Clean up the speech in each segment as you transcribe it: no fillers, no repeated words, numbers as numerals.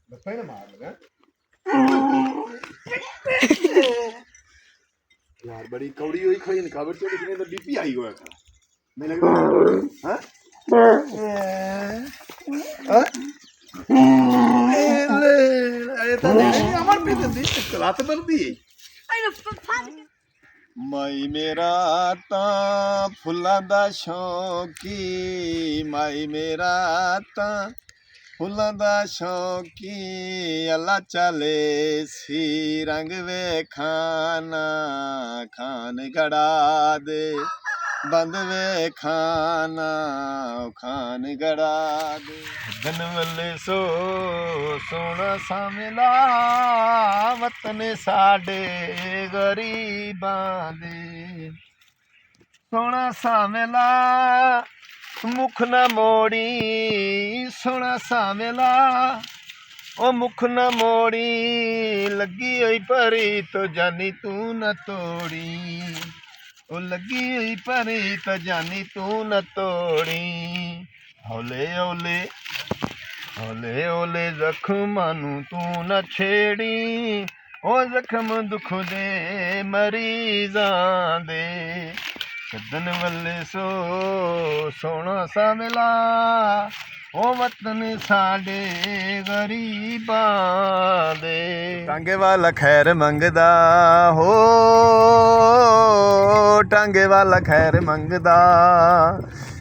लफे ना मार लगा यार बड़ी कौड़ी हुई खोई न खबर चली कि तो बीपी आई हुआ था मैं लग रहा हां अरे तो अमर पे दी चलाते बनदी माई मेरा ता फुल्लां दा शौकी माई मेरा ता फुल्लां दा शौकी अल्लाह चाले सी रंग वे खाना खान गड़ा दे बंद वे खाना खान गड़ा दे दिन वल्ले सो सोना सा मिला वतन साडे गरीबां दे सोना सा मिला मुख न मोड़ी सोना सा मिला ओ मुख न मोड़ी लगी हुई परी तो जानी तू न तोड़ी ओ लगी हुई परी तो जानी तू न तोड़ी हौले हौले हौले हौले जख्मां नू तू न छेड़ी ओ जख्म दुख दे मरीजां दे सदन वल्ले सो सोना सा मिला ओ वतन साडे गरीबां दे टांगे वाला खैर मंगदा हो टांगे वाला खैर मंगदा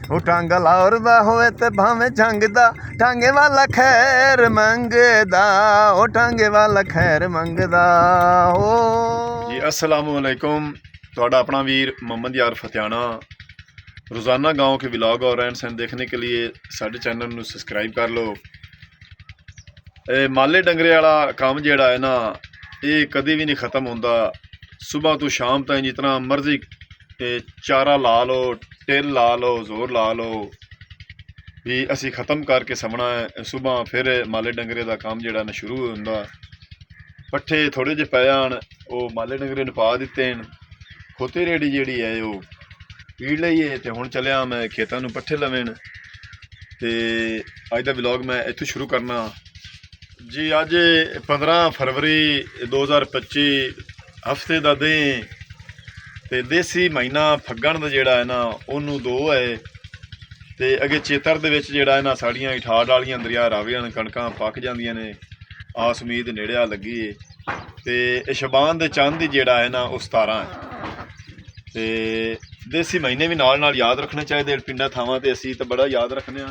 ओ टांगा लाउरदा होवे ते भावें जंगदा टांगे वाला खैर मंगदा ओ टांगे वाला खैर मंगदा हो जी अस्सलाम वालेकुम ਤੁਹਾਡਾ अपना वीर मोहम्मद यार फतियाना रोज़ाना गाँव के व्लॉग और रहन सहन देखने के लिए साडे चैनल नू सबसक्राइब कर लो। माले डंगरे वाला काम जिहड़ा है ना ये कभी भी नहीं ख़त्म होंदा। सुबह तो शाम तक जितना मर्जी चारा ला लो टिल ला लो जोर ला लो भी असी ख़त्म करके समना है। सुबह फिर माले डंगरे का काम जिहड़ा ना शुरू होंदा। पट्ठे थोड़े जे पए आन वो माले डंगरे नू पा दित्ते न। खोती रेडी जी है वो पीड़ लईए तो हुण चलिया मैं खेतों में पट्ठे लवेन तो अज का व्लॉग मैं इत्थों शुरू करना जी। अज 15 फरवरी 2025 हफ्ते का दिन तो देसी महीना फग्गण का जिहड़ा है ना उन्होंने 2 है तो अगे चेतर दे विच जिहड़ा है ना साड़ियां इठाड़ वालियां दरिया रावियां कणकां पक जांदियां ने आस उम्मीद नेड़े आ लगी है तो शबान दे चंद ही जिहड़ा है ना वो 17 है। तो देसी महीने भी नाल नाल याद रखने चाहिए पिंडा थावां ते असी तो बड़ा याद रखने।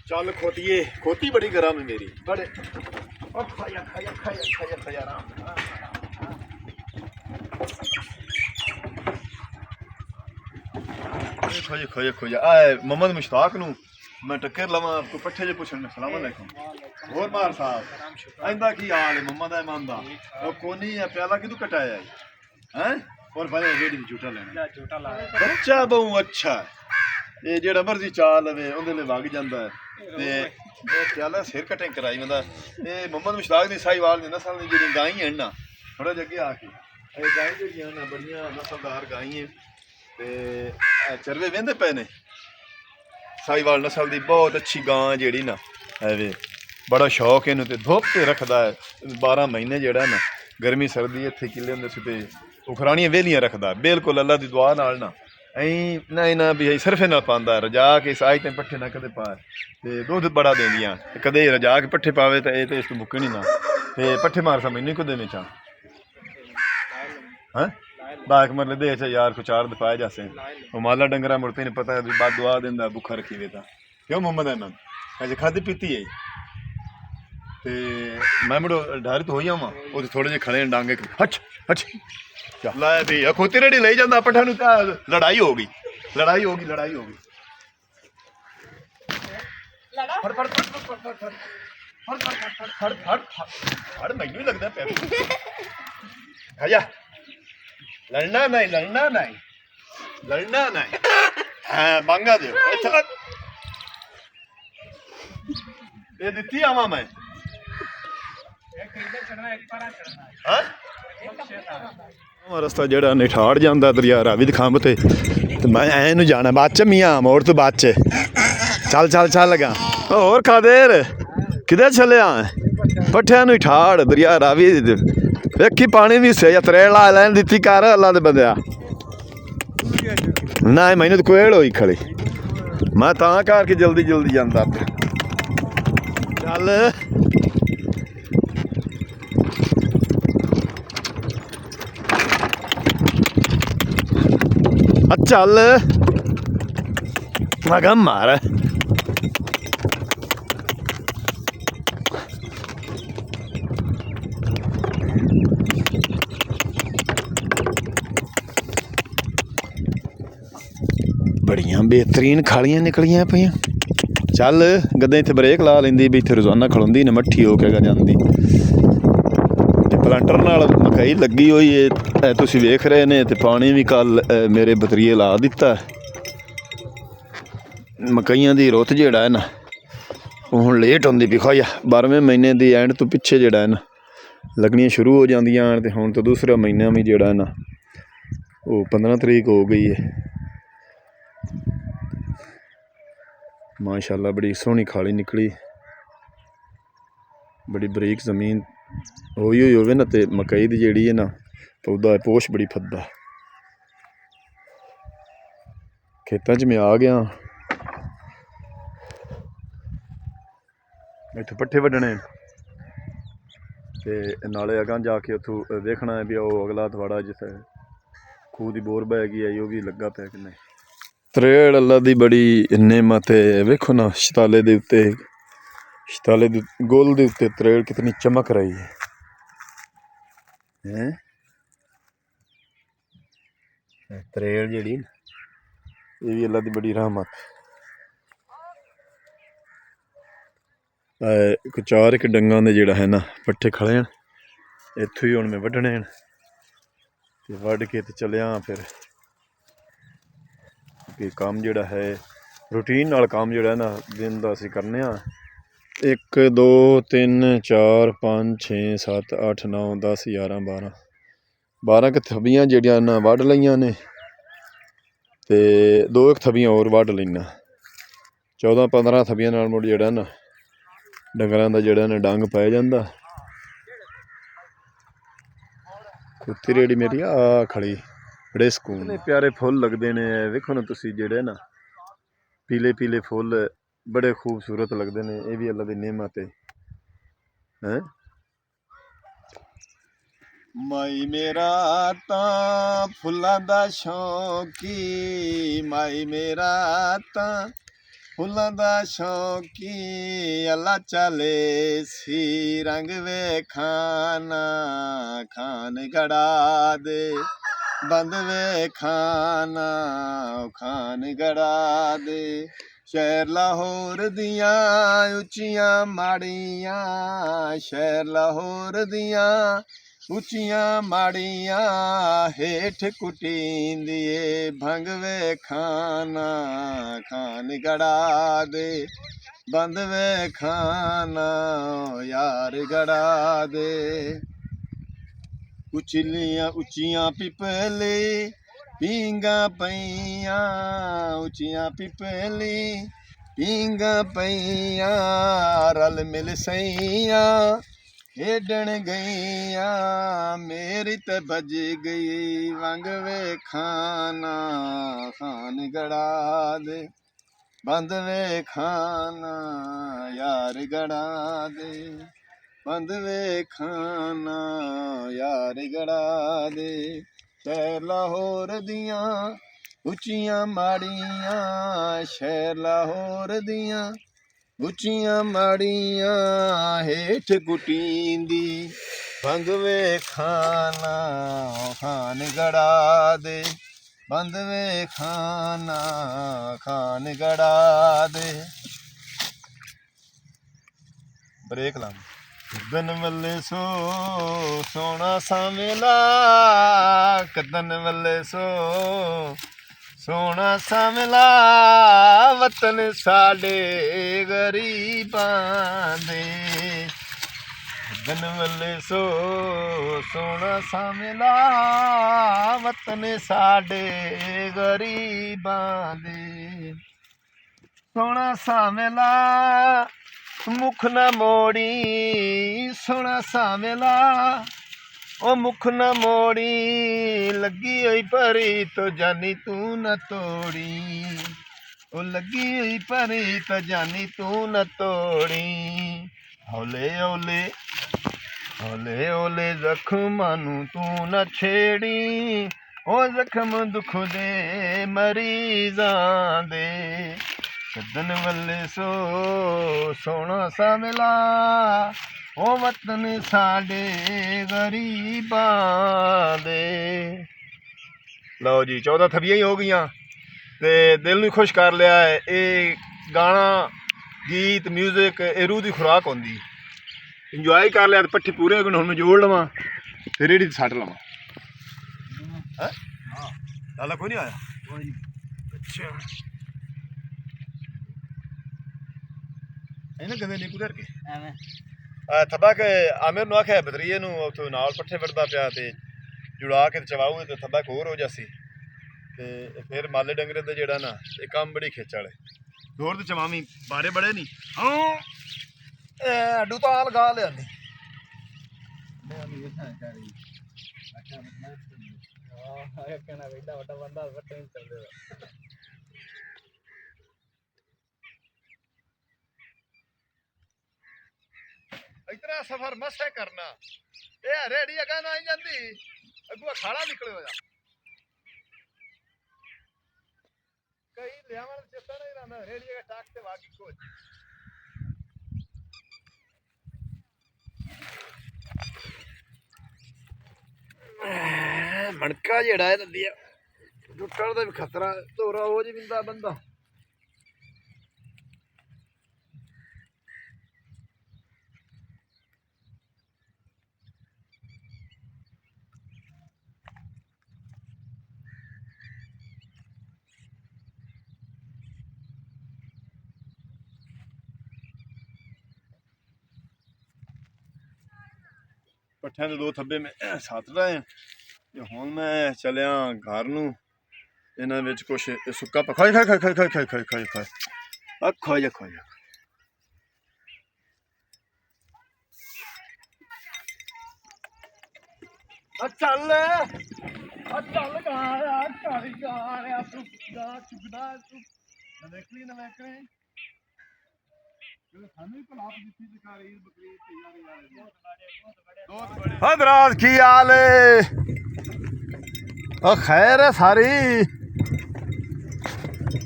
चल खोतिए खोती बड़ी गर्म है मेरी बड़े खोजा खोजा आए मोहम्मद मुश्ताक नू मैं टक्कर लवां कोई पट्ठे जे पुछण सलाम अलैकुम और मार साहब इंदा की हाल है मोहम्मद अहमद दा ओ कोनी है प्याला किदू कटाया है और पहले रेडी झूठा लेना झूठा ला बच्चा बहु अच्छा है ये जेड़ा मर्जी चा लवे उहदे ले वग जांदा है ते प्याला सिर कटिंग कराई बंदा ये मोहम्मद मुश्ताक दी साहिवाल दी नस्ल दी जेड़ी गाई है ना थोड़ा जगे आके ये गाई जेड़ियां ना बड़ियां नस्लदार गाई है ते चरवे वेंदे पे ने साहिवाल नस्ल दी बहुत अच्छी गां जेड़ी ना है बड़ा शौक है इनू ते धुप ते रखदा है 12 महीने जेड़ा ना गर्मी सर्दी इत्थे किले हुंदे सी ते उखराणियां वेलियां रखदा बिल्कुल अल्लाह दी दुआ नाल ना ऐ ना भी सरफे नाल पांदा रजा के साई ते पट्ठे ना कदे पा ते दुध बड़ा देंदियां कदे रजा के पट्ठे पावे ते इस तो मुक्कणी ना ते पट्ठे मार सा मैनू को देने चा हैं बाक मरले दे च यार को 4 दपाए जासे वो माला डंगरा मुड़ते ने पता है बाद दुआ देंदा भुखा रखी वे क्यों मोहम्मद अहमद अजे खाधी पीती है ते मैं मुड़ो डायरेक्ट हो जावां ओदे थोड़े जे खड़े डांगे हच हच ला भी खोती रेडी ले जांदा पट्ठा नू लड़ाई होगी लड़ाई होगी लड़ाई होगी फड़ फड़ फड़ फड़ फड़ फड़ फड़ फड़ फड़ फड़ मैनू लगदा पे आजा लड़ना नहीं हाँ मांगा दे ये दित्ती आवा मैं रस्ता जेड़ा निठाड़ जांदा दरिया रावी दी खंभ ते मैं ऐ जाना बाद च मियां मोड़ तो बाद च चल चल चल लगा होर खा देर किधर चले पट्ठिया नु ठाड़ दरिया रावी वेखी पानी भी से त्रेड़ ला लैन दी कर अल्लाह दे बंदे ना मैनू तो कोयल होई खड़ी मैं तां करके जल्दी जल्दी जांदा चल चल मैं कहा मार बड़ियां बेहतरीन खालियां निकलियां पियां चल गद्दे इत्थे ब्रेक ला लेंदी भी इत्थे रोजाना खड़ोंदी ना मट्ठी हो के जांदी प्लांटर नाल मकई लगी हुई है तुसीं वेख रहे ने ते पानी भी कल मेरे बतरीए ला दिता मकईयां दी रुत जिहड़ा है ना वो हुण लेट होंदी पई खोया 12वें महीने दी एंड तो पिछे जिहड़ा है ना लगनियां शुरू हो जांदियां ते हुण तो दूसरा महीना भी जिहड़ा है ना वो 15 तरीक हो गई है माशाअल्लाह बड़ी सोहनी खाली निकली बड़ी बरीक जमीन होई होवे ना ते मकई दी जिहड़ी है ना पौधा पोश बड़ी फद्दा खेतां च मैं आ गया इत्थों पट्ठे वड्डने ते नाले अगां जाके उत्थों देखना है भी ओह अगला थोड़ा जिथे खूह दी बोर बह गई है वो भी लगा पिया कि नहीं त्रेड़ अल्लाह दी बड़ी नेमत है वेखो ना शताले दे उत्ते शताले दे गोल दे उत्ते त्रेड़ कितनी चमक रही है त्रेड़ जिहड़ी ये भी अल्लाह दी बड़ी रहमत चार एक डंगा दे जिहड़ा है ना पट्ठे खड़े हैं इत्थों ही हुण मैं वड्डने ते वड्ड के ते चलिया फिर कि काम जिहड़ा है रूटीन नाल काम जिहड़ा है ना दिन दा असीं करने 1 2 3 4 5 6 7 8 9 10 11 12 क थबियां जिहड़ियां ना वड्ड लईयां ने ते 2 थबियां होर वड्ड लईयां 14 15 थबियां नाल मुड़ जिहड़ा ना डंगरां दा जिहड़ा ना डंग पै जांदा कुत्ती रेड़ी मेरी आ खड़ी बड़े सकून प्यारे फुल लगते ने वेखो ना तुसी जेहड़े ना पीले पीले फुल बड़े खूबसूरत लगते ने ये भी अल्लाह दी नेमत है माई मेरा तां फुल्लां दा शौकी माई मेरा तां फुल्लां दा शौकी अल्लाह चाले सी रंग वेखाना खान गड़ा दे बंद वेखाना खान गड़ा दे शहर लाहौर दियां उच्चियां माड़ियां शहर लाहौर दियां उच्चियां माड़ियां हेठ कुटींदी भंग वेखाना खान गड़ा दे बंद वेखाना यार गड़ा दे उच्चियां उच्चियां पिपली पींगा पईयां उच्चियां पिपली पींगा पईयां रल मिल सईयां खेडन गईयां मेरी ते बज गई वंग वेखाना खान गड़ा दे बंद वेखाना यार गड़ा दे बंद वेखाना यार गड़ा दे शहर लाहौर दियां उच्चियां माड़ियां शहर लाहौर दियां उच्चियां माड़ियां हेठ कुटींदी भंग वेखाना खान गड़ा दे बंद वेखाना खान गड़ा दे ब्रेक ला कदन वल्ले सो सोना सावेला कदन वल्ले सो सोना सावेला वतन साडे गरीबां दे कदन वल्ले सो सोना सावेला वतन साडे गरीबां दे सोना सावेला मुख न मोड़ी सोना सावेला ओ मुख न मोड़ी लगी हुई परी तो जानी तू न तोड़ी ओ लगी हुई परी तो जानी तू न तोड़ी हौले हौले हौले हौले जख्मां नूं तू न छेड़ी ओ जख्म दुख दे मरीज़ां दे सदन वल्ले सो सोना सा मिला ओ वतन साडे गरीबां दे। लो जी 14 थबियां ही हो गई ते दिल नूं खुश कर लिया है। ये गाना गीत म्यूजिक ये रूह की खुराक होंदी इंजॉय कर लिया पट्ठी पूरे हुण मैं जोड़ लवां ते रेड़ी सट लवां। लाला कोई नहीं आया? अच्छा है ना गंदे नीकू करके थब्बा के आमिर नूं आख्या बदरीए नूं उत्थों नाल पट्ठे वड़दा पिया ते जुड़ा के चवाऊगे तो थब्बा एक होर हो जासी ते फिर माले डंगरे दा जेड़ा ना ये काम बड़ी खिच वाले दूर ते चवावी बारे बड़े नहीं अड्डू ताल गा लिया इतना सफर मसे करना ये रेड़ी अगा ना आई जाती अगुआ खाड़ा निकले हो कई लिया चेता नहीं रहा रेड़ी का टाक से वाकी को मणका जेड़ा है दिया टुटण का भी खतरा धोरा हो जिंदा बंदा पट्ठियां दे 2 थब्बे में सत रहे हैं हुण मैं चलिया घर नूं इन्हां विच कुछ सुक्का खाई खाई खाई खाई खाई खाई खाई खाई खो जा खो जा चल चल गा चुगदा नवेकली नवेकली हजरात की हाल खैर है सारी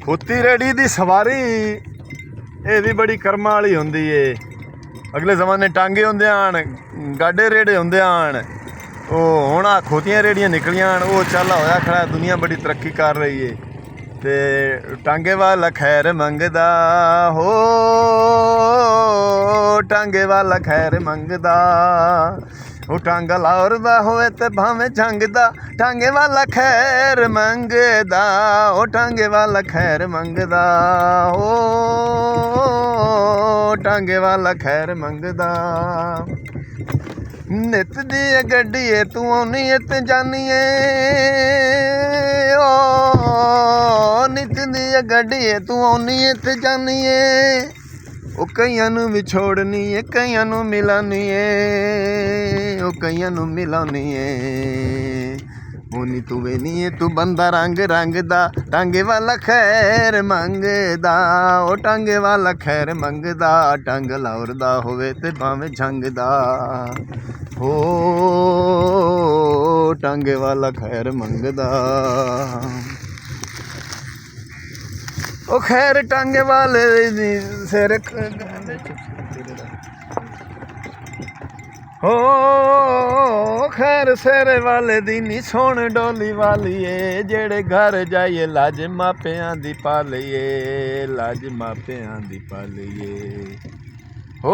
खोती रेड़ी दी सवारी ये भी बड़ी कर्मा वाली होंदी है। अगले जमाने टांगे होंदे आन गाडे रेड़े होंदे आन हुण आ खोतियां रेड़ियां निकलियां वो चल होया खड़ा दुनिया बड़ी तरक्की कर रही है ते टांगे वाला खैर मंगदा हो टांगे वाला खैर मंगदा वो टांगा लाउरदा होवे ते भावें झंगदा टांगे वाला खैर मंगदा ओ टांगे वाला खैर मंगदा हो टांगे वाला खैर मंगदा नित दी गड्डी तू आनी ते जानी ओ नित दी गड्डी तू आनी ते जानी ओ कईयां नूं विछोड़नी है कईयां नूं मिलानी है ओ कईयां नूं मिलानी है होनी तू वे नहीं तू बंदा रंग रंग दा टांगे वाला खैर मंगदा ओ टांगे वाला खैर मंगदा टंग लाउरदा होवे ते भावें झंगदा हो टांगे वाला खैर मंगदा ओ खैर टांगे वाले सिर हो खैर सिर वाले दी नी सोन डोली वाली है जेड़े घर जाइए लाज मापियां दी पालिए लाज मापियां दी पालिए हो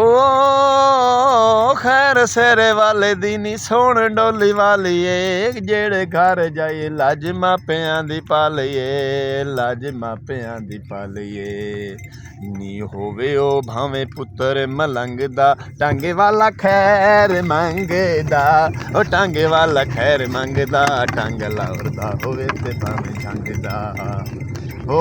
खैर सिर वाले दी नी सोन डोली वाली है जेड़े घर जाइए लाज मापियां दी पालिए लाज मापियां दी पालिए नी होवे ओ भावें पुत्र मलंग दा टांगे वाला खैर मंगदा ओ टांगे वाला खैर मंगदा टंग लाउरदा होवे ते भावें झंगदा हो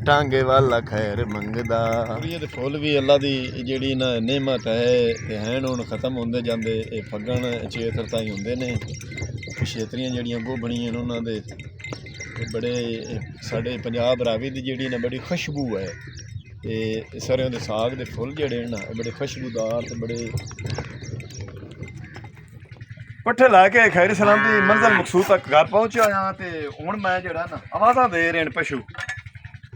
टांगे वाला खैर मंगदा। ये फुल भी अल्लाह दी जिहड़ी ना नेमत है ते हैन हुण खत्म होंदे जांदे। ये फग्गण चेतर ताईं हुंदे ने। छेतरियां जिहड़ियां गोभणियां न उन्हां दे बड़े साडे पंजाब रावी दी जिहड़ी ना बड़ी खुशबू है। ते सरेआं दे साग दे फुल जिहड़े न बड़े खुशबूदार ते बड़े पट्ठे लैके खैर सलामती मंजिल मकसूद तक घर पहुंचा हाँ। तो हुण मैं जड़ा ना आवाज़ा दे रहे हैं पशु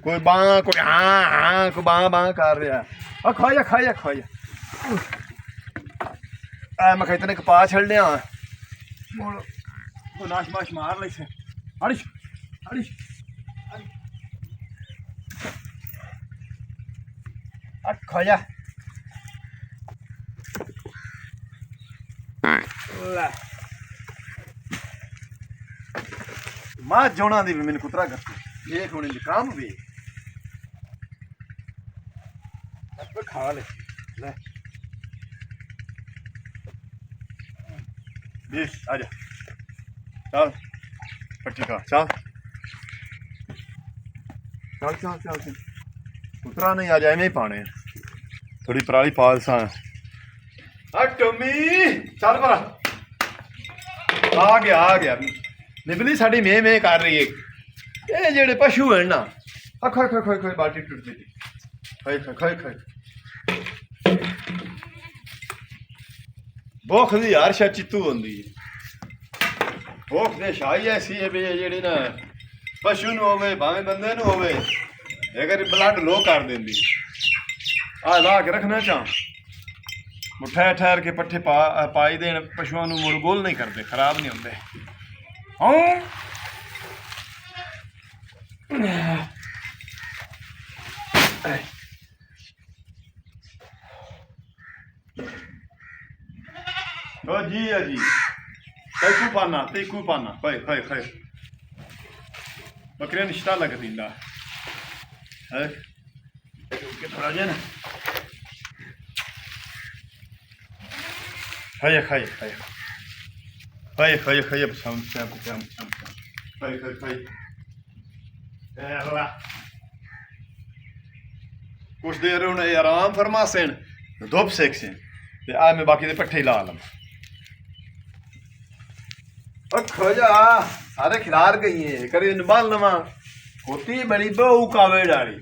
कोई बां कोई हाँ कोई बां कर रहा। खाया खाया खाया मैं इतने कपा छड़ने नाश माश मार ले हड़िश हड़िश खाया मां जोना दी भी मैंने कुतरा करती देख होने काम भी खा ले बीस आजा चल पट्टी खा चल चल चल चल चल कुतरा नहीं आ जाए नहीं पाने थोड़ी पराली पालसा टोमी चल परा आ गया निबली साड़ी में कर रही है। ये जेड़े पशु है ना खोई खोई खोई खोई बाल्टी टुटती थी खोई खोई खोई खोई भुख दी हर शा चित्तू होंदी है। भुख दे शाही ऐसी है भी जेड़ी ना पशु नूं होवे भावें बंदे नूं होवे अगर ब्लड लो कर देंदी आ ला के रखना चाह ठहर ठहर के पट्ठे पाई देन पशुओं नूं मुड़ गोल नहीं करते खराब नहीं होंदे। जी जी कैकू पाना खोई खोई खोई बकरियां निश्ता लग दींदा है थोड़ा जे ना खाइए खाइए खाइए खाइए खाइए खाइए खाइए खाइए कुछ देर उन्हें आराम फरमा सेन धुप सेक से आज मैं बाकी दे पट्ठे ला लम खोजा सारे खिलार गई है करे नबाल नवा होती बड़ी बहु कावे डाली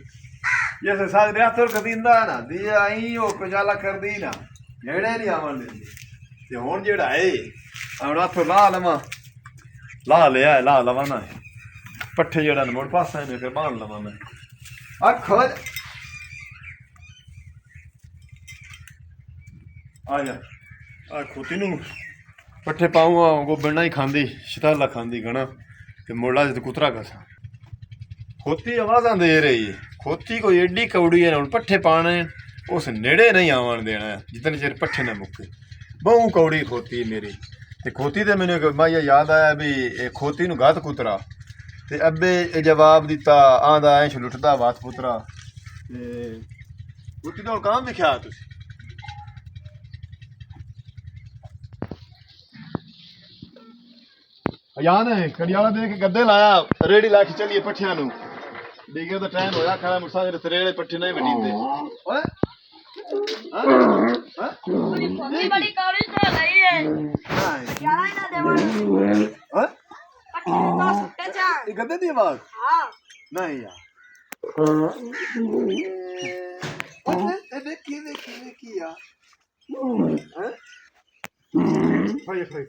जैसे साग रियातर कदींदा ना दी आई ओ कुजाला कर दी ना नेड़े नहीं आवन देंदी ते हुण जेड़ा है हुण हथ ला लवा ला लिया ला लवा ना पट्ठे जेड़ा मुड़ पासा ने फिर बांध लवा मैं खोज आ जा आ खोती नूं पट्ठे पाऊंगा गोबना ही खांदी शताला खांदी घना ते मुड़ा जद कुतरा कसा खोती आवाज़ां दे रही है। खोती कोई एडी कौड़ी है हुण पट्ठे पाने उस नेड़े नहीं आवन देना जितने चिर पट्ठे न मुक्के बहु कौड़ी खोती मेरी ते खोती ते मैनूं माइया याद आया भी खोती नूं गत कुतरा ते अब्बे जवाब दिता आंदा ऐ लुटदा वात पुत्रा ते खोती दा काम दिखा तुसीं याद है कड़ियाला दे के गद्दे लाया रेड़ी ला के चलिए पट्ठियां नूं डिगे दा टाइम होया खड़ा मुसा दे तरेड़े पट्ठे नहीं वडींदे ओए बड़ी कौड़ी तो नहीं है यार ना देवन हां पट्ठे तो सुट्टे जा ये गद्दे दी आवाज हां नहीं यार ए देखी यार हैं खोई खोई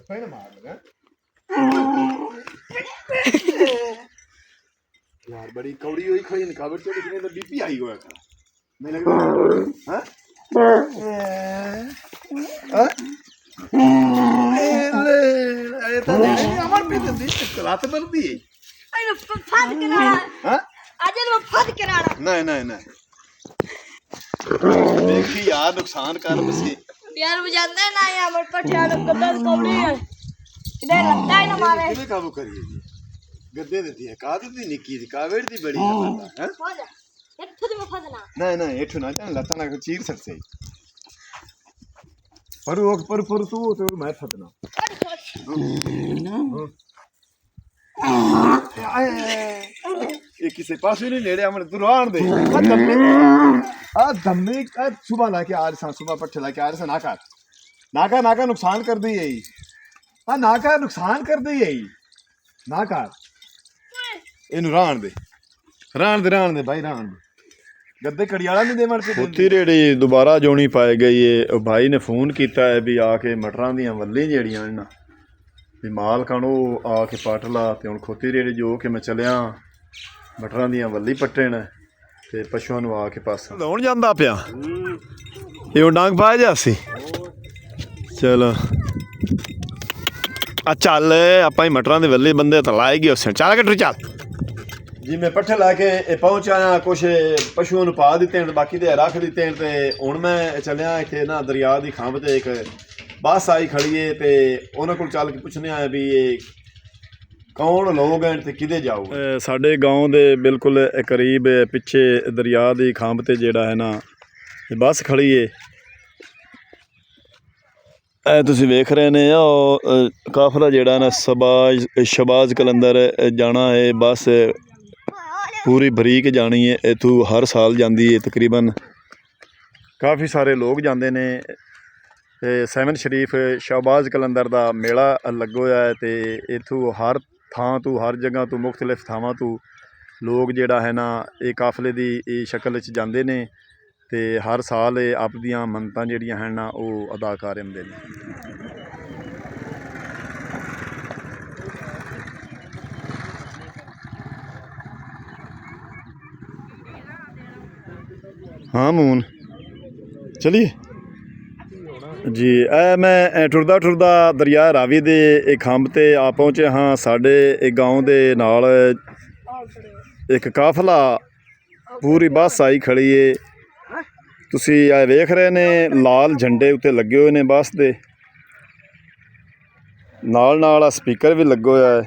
खोई ना मार लगा यार बड़ी कौड़ी हुई खोई निकाबर चोरी किने तो बीपी आई हुआ था नहीं लग रहा हां तो अमर पे दी रात भर दी अरे फद कराना हां आज वो फद कराना नहीं देखी यार नुकसान कर बसी यार बुझाते ना यार मत पटिया गद्दे कौड़ी है इधर लगता है ना मारे किने काबू करिए गद्दे देती है काद दी निकी दी कावेड़ दी बड़ी है हैं हो जा एक खुद में फसना नहीं एठो ना जान लता ना चीर सकते पर तू तो मैं फतना ये किसी पास भी नहीं ले रहे हमने तू रान दे दम्मे सुबह लाके आ रहे सुबह पट्ठे लाके आ रहे नाका नुकसान कर दी यही हाँ नाका नुकसान कर दी यही नाका इन रान दे भाई रान दे गद्दे कड़ियाला नहीं दे मर खोती रेड़ी दोबारा जोनी पाई गई है भाई ने फोन किया है भी आके मटरां दी वल्ली जेड़ियां ना भी माल कणो आके पट ला ते हुण खोती रेड़ी जो कि मैं चलिया मटरां दी वल्ली पट्टन ते पशुआं नूं आके पासा लाउण जांदा पिया ये हुण डांग पाया जासी चलो चल आपां मटरां दी वल्ली बंदे तो लाए गए उस चल कट्टू चल जी मैं पट्ठे लैके पहुँच आया कुछ पशुओं पा दिते बाकी तो रख दिते तो हुण मैं चलिया इत्थे ना दरिया की खंभ ते एक बस आई खड़ी है तो उन्होंने को चल के पुछने आया भी ये कौन लोग हैं ते किदे जाओ साडे गाँव दे बिल्कुल करीब पिछे दरिया की खंभ ते जेड़ा है ना बस खड़ी है तुसीं वेख रहे ने काफिला जेड़ा ना शहबाज कलंदर जाना है बस पूरी बरीक जानी है इतों हर साल जाती है तकरीबन काफ़ी सारे लोग जाते ने सैवन शरीफ शहबाज कलंदर का मेला लग्गा होया है तो इतों हर थां तो हर जगह तो मुख्तलिफ थावां तो लोग जेड़ा है ना ये काफिले की शक्ल च जाते ने ते हर साल अपनियां मन्नतां जेड़ियां हैं ना वो अदा कर आंदे ने हाँ मून चलिए जी मैं टुरदा दरिया रावी दे खंभ ते आ पहुँचे हाँ साडे गाँव दे नाल एक काफिला पूरी बस आई खड़ी है तुसी वेख रहे ने लाल झंडे उत्ते लगे हुए ने बस दे नाल स्पीकर भी लगे हुआ है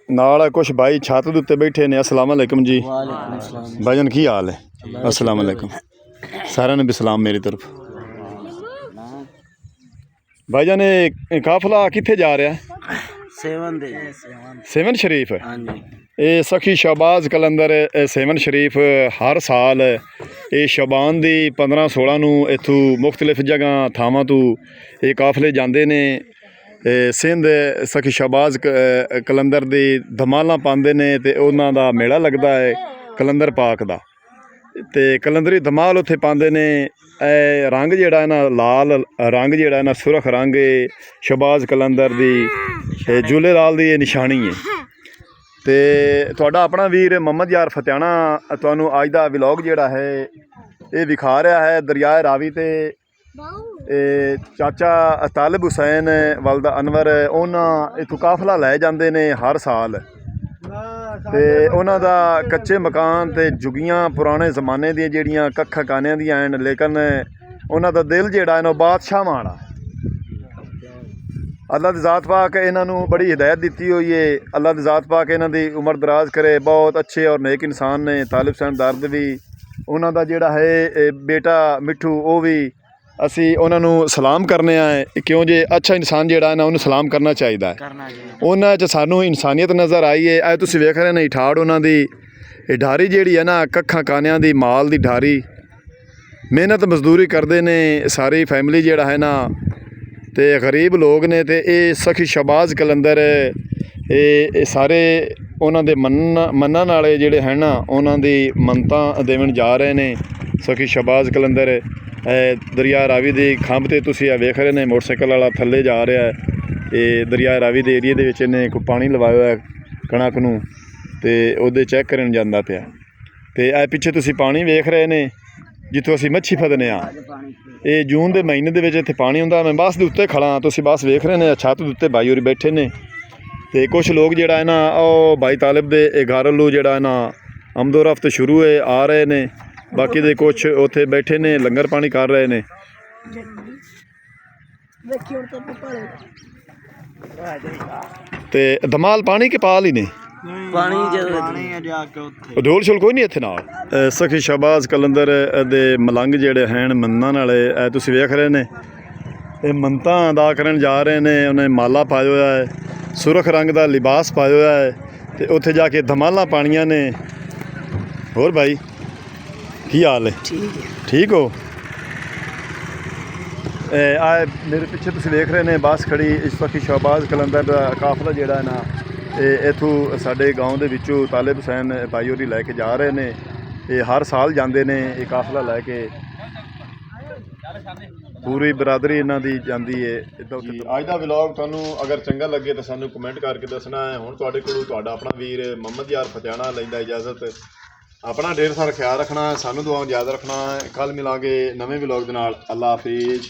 नाल कुछ भाई छत दे उत्ते बैठे ने अस्सलाम वालेकुम जी भाईजान की हाल है अस्सलाम वालेकुम सारे ने भी सलाम मेरी तरफ भाईजान ये काफिला कित्थे जा रहा है सेवन शरीफ ये सखी शहबाज कलंदर सेवन शरीफ हर साल ये शबान दी 15-16 नूं इत्थों मुख्तलिफ जगह थावां तो ये काफिले जाते ने सिंध सखी शहबाज कलंदर दी धमालां पांदे ने ते उन्हां दा मेला लगदा है कलंदर पाक दा ते कलंदरी धमाल उत्थे पांदे ने रंग जेड़ा है ना लाल रंग जेड़ा है ना सुरख रंग शहबाज कलंदर दी झूलेलाल दी निशानी है ते तुहाडा अपना वीर मोहम्मद यार फतेहाना तुहानूं अज दा व्लॉग जेड़ा है ये विखा रहा है दरिया रावी ते चाचा तालिब हुसैन वलदा अनवर उन्हां इत्थों काफिला लै जांदे ने हर साल ते उन्हां दा कच्चे मकान ते जुगियां पुराने जमाने दी जेड़ियां कक्खां कानियां दियां हैं लेकिन उन्हां दा दिल जेड़ा है ना बादशाह वाला अल्लाह दी ज़ात पाक इन्हां नूं बड़ी हिदायत दी हुई है अल्लाह दी ज़ात पाक इन्हां दी उम्र दराज करे बहुत अच्छे और नेक इंसान ने तालिब हुसैन दर्द भी उन्हां दा जेड़ा है बेटा मिठू वो भी असी उन्हां नूं सलाम करने आए क्यों जे अच्छा इंसान जेड़ा है ना उन्हें सलाम करना चाहिए उन्हां च सानूं इंसानियत नज़र आई है अज तुसीं वेख रहे ने ठाड़ उन्हां दी ढारी जेड़ी है ना कक्खां कानियां दी माल दी ढारी मेहनत मजदूरी करते ने सारी फैमिली जेड़ा है ना ते गरीब लोग ने ते ये सखी शहबाज कलंदर ये सारे उन्हां दे मन्नण वाले जेड़े हैं ना उन्हां दी मन्नतां देवन जा रहे ने सखी शहबाज कलंदर दरिया रावी दी खंभ ते तुसीं वेख रहे ने मोटरसाइकिल वाला थल्ले जा रहा है ये दरिया रावी दे एरिए दे विच इन्हें कोई पानी लवाया है कणक नूं ते ओहदे चैक करन जांदा पिया ते पिछे तुसीं पानी वेख रहे ने जित्थों असीं मच्छी फदने ये जून के महीने दे विच इत्थे पानी हुंदा मैं बस दे उत्ते खड़ा तुसीं बस वेख रहे ने छत दे उत्ते भाई होरी बैठे ने ते कुछ लोग जेड़ा है ना ओ भाई तालिब दे घर वालों जेड़ा है ना आमदोरफ्त शुरू है आ रहे ने बाकी दे कुछ उत्थे बैठे ने लंगर पानी कर रहे ने ते धमाल पानी के पाल ही ने ਪਾਣੀ ਢੋਲ ਛੋਲ ਕੋਈ ਨਹੀਂ ਇੱਥੇ ਨਾਲ ਸਖੀ ਸ਼ਹਬਾਜ਼ ਕਲੰਦਰ ਦੇ ਮਲੰਗ ਜਿਹੜੇ ਹਨ ਮੰਨਾਂ ਵਾਲੇ ਇਹ ਤੁਸੀਂ ਵੇਖ ਰਹੇ ਨੇ ਇਹ ਮੰਨਤਾਂ ਅਦਾ ਕਰਨ ਜਾ ਰਹੇ ਨੇ। ਉਹਨੇ ਮਾਲਾ ਪਾਇਆ ਹੋਇਆ ਹੈ, ਸੁਰਖ ਰੰਗ ਦਾ ਲਿਬਾਸ ਪਾਇਆ ਹੋਇਆ ਹੈ ਤੇ ਉੱਥੇ ਜਾ ਕੇ ਧਮਾਲਾਂ ਪਾਣੀਆਂ ਨੇ। ਹੋਰ ਭਾਈ ਕੀ ਹਾਲ ਹੈ? ਠੀਕ ਹੋ? ਆ ਮੇਰੇ ਪਿੱਛੇ ਤੁਸੀਂ ਵੇਖ ਰਹੇ ਨੇ ਬੱਸ ਖੜੀ ਸਖੀ ਸ਼ਹਬਾਜ਼ ਕਲੰਦਰ ਦਾ ਕਾਫਲਾ ਜਿਹੜਾ ਹੈ ਨਾ ਇਹ ਇੱਥੋਂ ਸਾਡੇ ਗਾਉਂ ਦੇ ਵਿੱਚੋਂ ਤਾਲਿਬ ਹੁਸੈਨ ਭਾਈ ਹੋਰੀ ਲੈ ਕੇ ਜਾ ਰਹੇ ਨੇ। ਇਹ ਹਰ ਸਾਲ ਜਾਂਦੇ ਨੇ ਇਹ ਕਾਫਲਾ ਲੈ ਕੇ, ਪੂਰੀ ਬਰਾਦਰੀ ਇਹਨਾਂ ਦੀ ਜਾਂਦੀ ਹੈ ਇੱਦਾਂ ਉੱਥੇ। ਅੱਜ ਦਾ ਵਲੌਗ ਤੁਹਾਨੂੰ ਅਗਰ ਚੰਗਾ ਲੱਗੇ ਤਾਂ ਸਾਨੂੰ ਕਮੈਂਟ ਕਰਕੇ ਦੱਸਣਾ ਹੈ। ਹੁਣ ਤੁਹਾਡੇ ਕੋਲੋਂ ਤੁਹਾਡਾ ਆਪਣਾ ਵੀਰ ਮੁਹੰਮਦ ਯਾਰ ਫਤਿਆਣਾ ਲੈਂਦਾ ਇਜਾਜ਼ਤ। ਆਪਣਾ ਢੇਰ ਸਾਰਾ ਖਿਆਲ ਰੱਖਣਾ, ਸਾਨੂੰ ਦੁਆਵਾਂ ਯਾਦ ਰੱਖਣਾ। ਕੱਲ੍ਹ ਮਿਲਾਂਗੇ ਨਵੇਂ ਵਲੌਗ ਦੇ ਨਾਲ। ਅੱਲਾ ਹਾਫਿਜ਼।